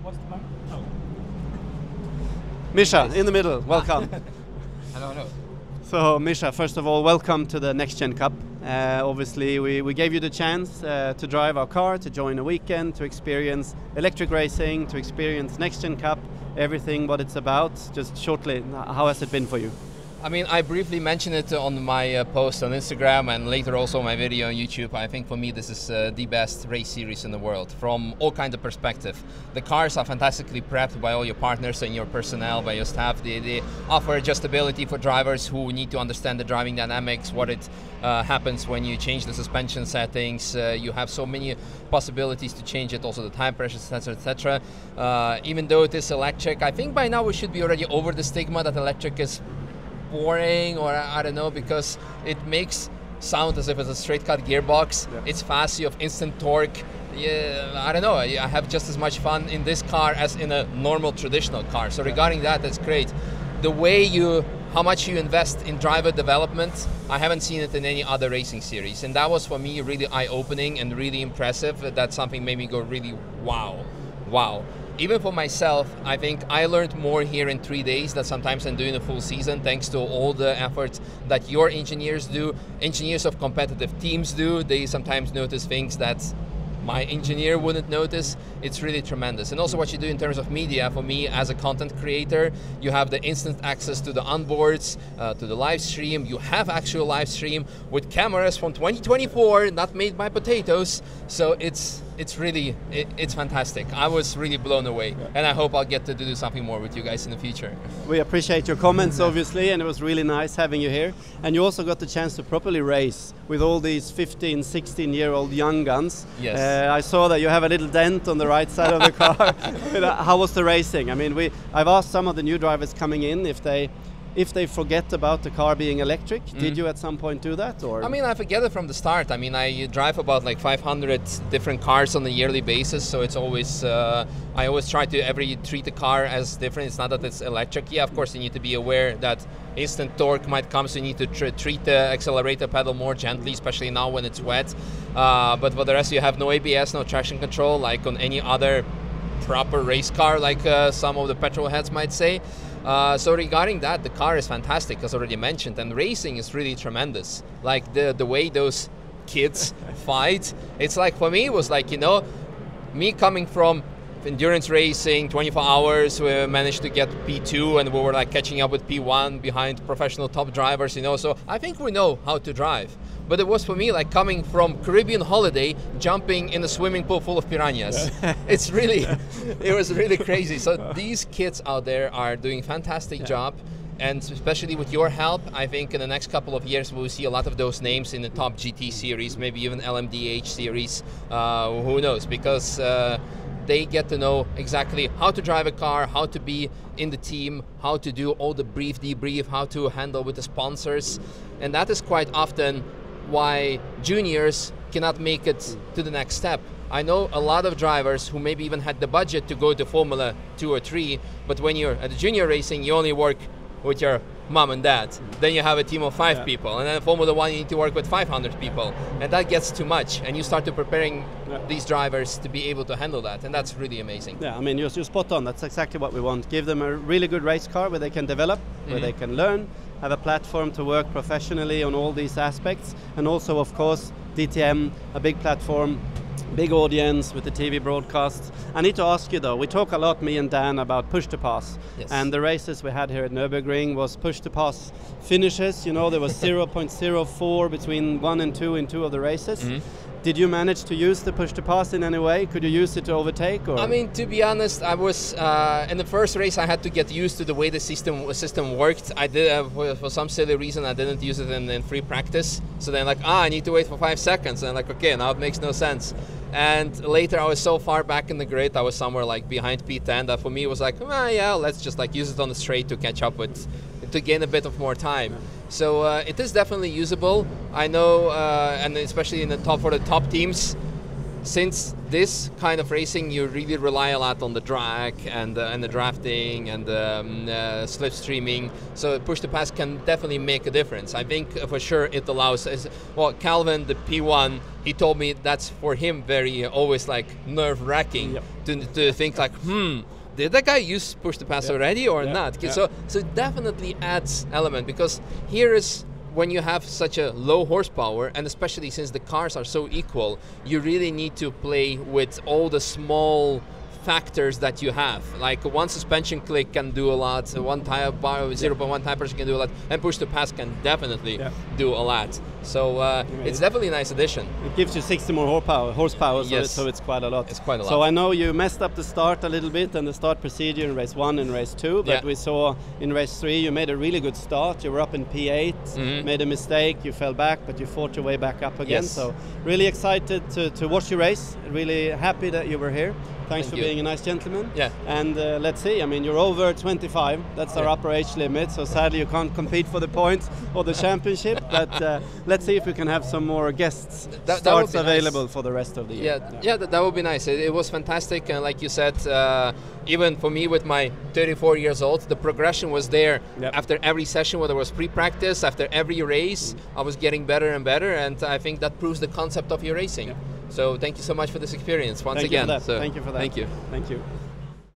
What's the plan? Oh. Misha, in the middle, welcome. Hello. So Misha, first of all, welcome to the NXT Gen Cup. Obviously, we gave you the chance to drive our car, to join a weekend, to experience electric racing, to experience NXT Gen Cup, everything what it's about. Just shortly, how has it been for you? I mean, I briefly mentioned it on my post on Instagram and later also my video on YouTube. I think for me this is the best race series in the world from all kinds of perspective. The cars are fantastically prepped by all your partners and your personnel, by your staff. They offer adjustability for drivers who need to understand the driving dynamics, what it happens when you change the suspension settings. You have so many possibilities to change it, also the tire pressure, etc., etc. Even though it is electric, I think by now we should be already over the stigma that electric is boring, or I don't know, because it makes sound as if it's a straight cut gearbox. Yeah. It's fast, you have instant torque. Yeah, I don't know, I have just as much fun in this car as in a normal traditional car. So regarding that, that's great. The way how much you invest in driver development, I haven't seen it in any other racing series. And that was for me really eye-opening and really impressive. That's something made me go really, wow. Even for myself, I think I learned more here in 3 days than sometimes I'm doing a full season, thanks to all the efforts that your engineers do, engineers of competitive teams do. They sometimes notice things that my engineer wouldn't notice. It's really tremendous. And also what you do in terms of media, for me as a content creator, you have the instant access to the onboards, to the live stream. You have actual live stream with cameras from 2024, not made by potatoes. So it's fantastic. I was really blown away, and I hope I'll get to do something more with you guys in the future. We appreciate your comments, obviously, and it was really nice having you here. And you also got the chance to properly race with all these 15, 16-year-old young guns. Yes. I saw that you have a little dent on the right side of the car. How was the racing? I mean, I've asked some of the new drivers coming in if they forget about the car being electric. Did you at some point do that? Or? I mean, I forget it from the start. I mean, I drive about like 500 different cars on a yearly basis, so it's always, I always try to treat the car as different. It's not that it's electric. Yeah, of course, you need to be aware that instant torque might come, so you need to treat the accelerator pedal more gently, especially now when it's wet. But for the rest, you have no ABS, no traction control, like on any other proper race car, like some of the petrol heads might say. So regarding that, the car is fantastic, as already mentioned, and racing is really tremendous. Like the way those kids fight, it's like, for me, it was like, you know, me coming from endurance racing, 24 hours, we managed to get P2, and we were like catching up with P1 behind professional top drivers, you know, so I think we know how to drive. But it was for me like coming from Caribbean holiday, jumping in a swimming pool full of piranhas. It's really, it was really crazy. So these kids out there are doing a fantastic job. And especially with your help, I think in the next couple of years we'll see a lot of those names in the top GT series, maybe even LMDH series, who knows, because they get to know exactly how to drive a car, how to be in the team, how to do all the brief debrief, how to handle with the sponsors. And that is quite often why juniors cannot make it to the next step. I know a lot of drivers who maybe even had the budget to go to Formula 2 or 3, but when you're at the junior racing, you only work with your mom and dad. Then you have a team of 5 people, and then Formula 1 you need to work with 500 people, and that gets too much, and you start to preparing these drivers to be able to handle that, and that's really amazing. Yeah, I mean, you're spot on. That's exactly what we want. Give them a really good race car where they can develop, where they can learn, have a platform to work professionally on all these aspects, and also, of course, DTM, a big platform, big audience with the TV broadcasts. I need to ask you though, we talk a lot, me and Dan, about push to pass. Yes. And the races we had here at Nürburgring was push to pass finishes. You know, there was 0.04 between 1 and 2 in 2 of the races. Did you manage to use the push to pass in any way? Could you use it to overtake? Or? I mean, to be honest, I was in the first race. I had to get used to the way the system worked. I did for some silly reason I didn't use it in free practice. So then I need to wait for 5 seconds, and I'm like, okay, now it makes no sense. And later I was so far back in the grid, I was somewhere like behind P10 that for me it was like, yeah, let's just like use it on the straight to catch up with, to gain a bit of more time. So it is definitely usable. I know, and especially in the top, for the top teams, since this kind of racing, you really rely a lot on the drag and the drafting and slipstreaming. So push to pass can definitely make a difference. I think for sure it allows. Well, Calvin, the P1, he told me that's for him very always like nerve-wracking to think like, did that guy use push to pass already or not? So it definitely adds element, because here is when you have such a low horsepower, and especially since the cars are so equal, you really need to play with all the small factors that you have. Like one suspension click can do a lot, 0.1 tire pressure can do a lot, and push to pass can definitely do a lot. So it's definitely a nice addition. It gives you 60 more horsepower, so it's quite a lot. It's quite a lot. So I know you messed up the start a little bit and the start procedure in race 1 and race 2, but we saw in race 3 you made a really good start. You were up in P8, made a mistake, you fell back, but you fought your way back up again. So really excited to watch you race, really happy that you were here. Thanks for being a nice gentleman. And let's see, I mean, you're over 25, that's our upper age limit, so sadly you can't compete for the points or the championship, but let's see if we can have some more guests starts available for the rest of the year. That would be nice. It was fantastic, and like you said, even for me with my 34 years old, the progression was there. After every session, whether it was pre-practice, after every race, I was getting better and better, and I think that proves the concept of your racing. So thank you so much for this experience once again. Thank you for that. Thank you. Thank you.